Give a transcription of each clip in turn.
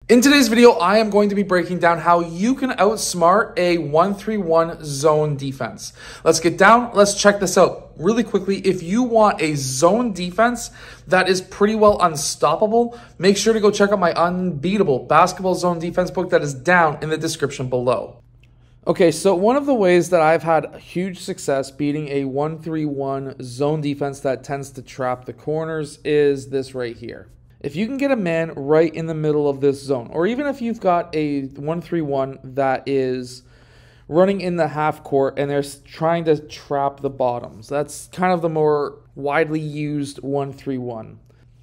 In today's video, I am going to be breaking down how you can outsmart a 1-3-1 zone defense. Let's get down. Let's check this out really quickly. If you want a zone defense that is pretty well unstoppable, make sure to go check out my Unbeatable basketball zone defense book that is down in the description below. Okay, so one of the ways that I've had huge success beating a 1-3-1 zone defense that tends to trap the corners is this right here. If you can get a man right in the middle of this zone, or even if you've got a 1-3-1 that is running in the half court and they're trying to trap the bottoms, that's kind of the more widely used 1-3-1.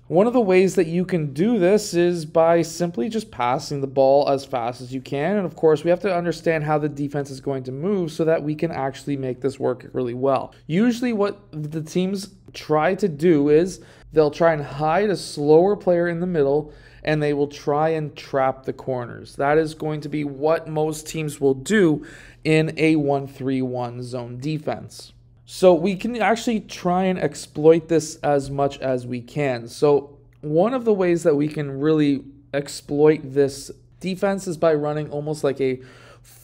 One of the ways that you can do this is by simply just passing the ball as fast as you can. And of course, we have to understand how the defense is going to move so that we can actually make this work really well. Usually what the teams try to do is they'll try and hide a slower player in the middle and they will try and trap the corners. That is going to be what most teams will do in a 1-3-1 zone defense. So we can actually try and exploit this as much as we can. So one of the ways that we can really exploit this defense is by running almost like a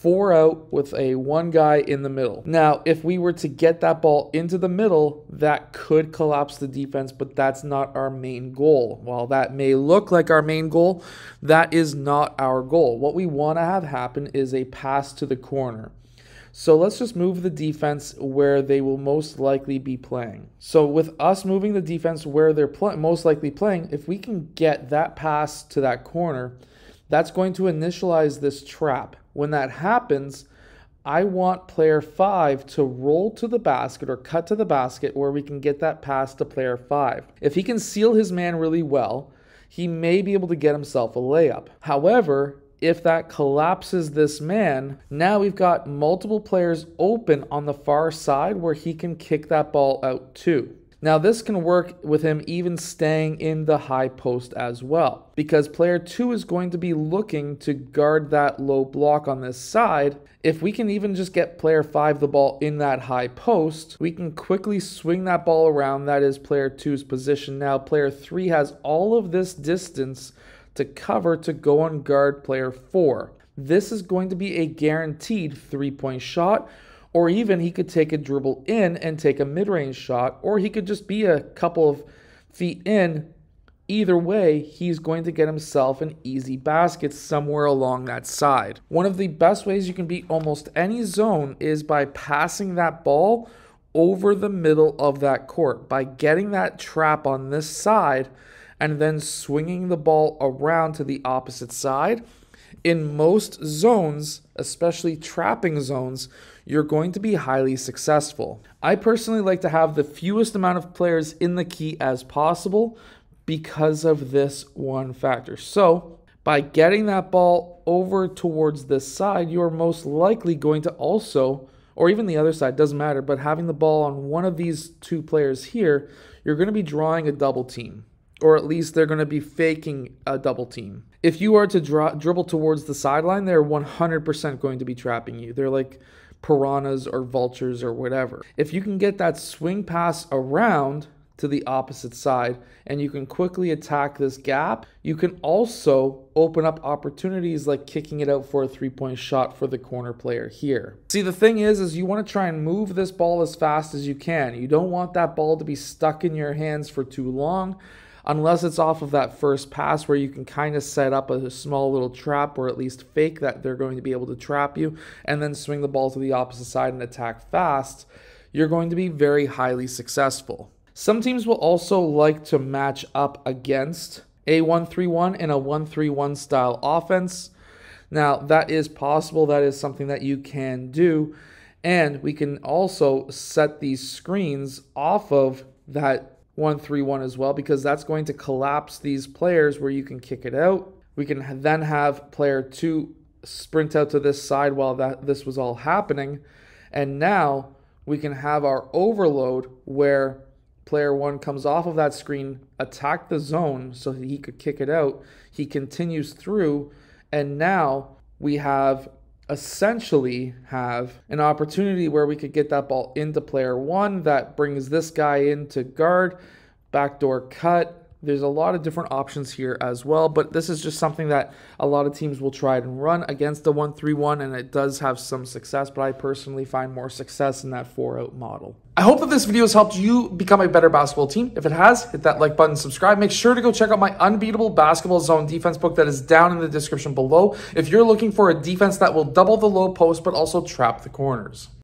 4-out with a one guy in the middle. Now, if we were to get that ball into the middle, that could collapse the defense, but that's not our main goal. While that may look like our main goal, that is not our goal. What we want to have happen is a pass to the corner. So let's just move the defense where they will most likely be playing. So with us moving the defense where they're most likely playing, if we can get that pass to that corner, that's going to initialize this trap. When that happens, I want player 5 to roll to the basket or cut to the basket where we can get that pass to player 5. If he can seal his man really well, he may be able to get himself a layup. However, if that collapses this man, now we've got multiple players open on the far side where he can kick that ball out too. Now this can work with him even staying in the high post as well, because player 2 is going to be looking to guard that low block on this side. If we can even just get player 5 the ball in that high post, we can quickly swing that ball around. That is player 2's position. Now player 3 has all of this distance to cover to go and guard player 4. This is going to be a guaranteed 3-point shot, or even he could take a dribble in and take a mid-range shot, or he could just be a couple of feet in. Either way, he's going to get himself an easy basket somewhere along that side. One of the best ways you can beat almost any zone is by passing that ball over the middle of that court, by getting that trap on this side and then swinging the ball around to the opposite side. In most zones, especially trapping zones, you're going to be highly successful. I personally like to have the fewest amount of players in the key as possible because of this one factor. So by getting that ball over towards this side, you are most likely going to also, or even the other side, doesn't matter, but having the ball on one of these two players here, you're going to be drawing a double team. Or at least they're going to be faking a double team. If you are to dribble towards the sideline, they're 100% going to be trapping you. They're like piranhas or vultures or whatever. If you can get that swing pass around to the opposite side and you can quickly attack this gap, you can also open up opportunities like kicking it out for a 3-point shot for the corner player here. See, the thing is you want to try and move this ball as fast as you can. You don't want that ball to be stuck in your hands for too long, unless it's off of that first pass where you can kind of set up a small little trap, or at least fake that they're going to be able to trap you and then swing the ball to the opposite side and attack fast. You're going to be very highly successful. Some teams will also like to match up against a 1-3-1 in a 1-3-1 style offense. Now that is possible. That is something that you can do. And we can also set these screens off of that 1-3-1 as well, because that's going to collapse these players where you can kick it out. We can then have player 2 sprint out to this side while this was all happening. And now we can have our overload where player 1 comes off of that screen, attack the zone so that he could kick it out. He continues through, and now we essentially have an opportunity where we could get that ball into player 1 that brings this guy in to guard, backdoor cut, There's a lot of different options here as well, but this is just something that a lot of teams will try and run against the 1-3-1, and it does have some success, but I personally find more success in that 4-out model. I hope that this video has helped you become a better basketball team. If it has, hit that like button, subscribe. Make sure to go check out my Unbeatable Basketball Zone Defense book that is down in the description below if you're looking for a defense that will double the low post but also trap the corners.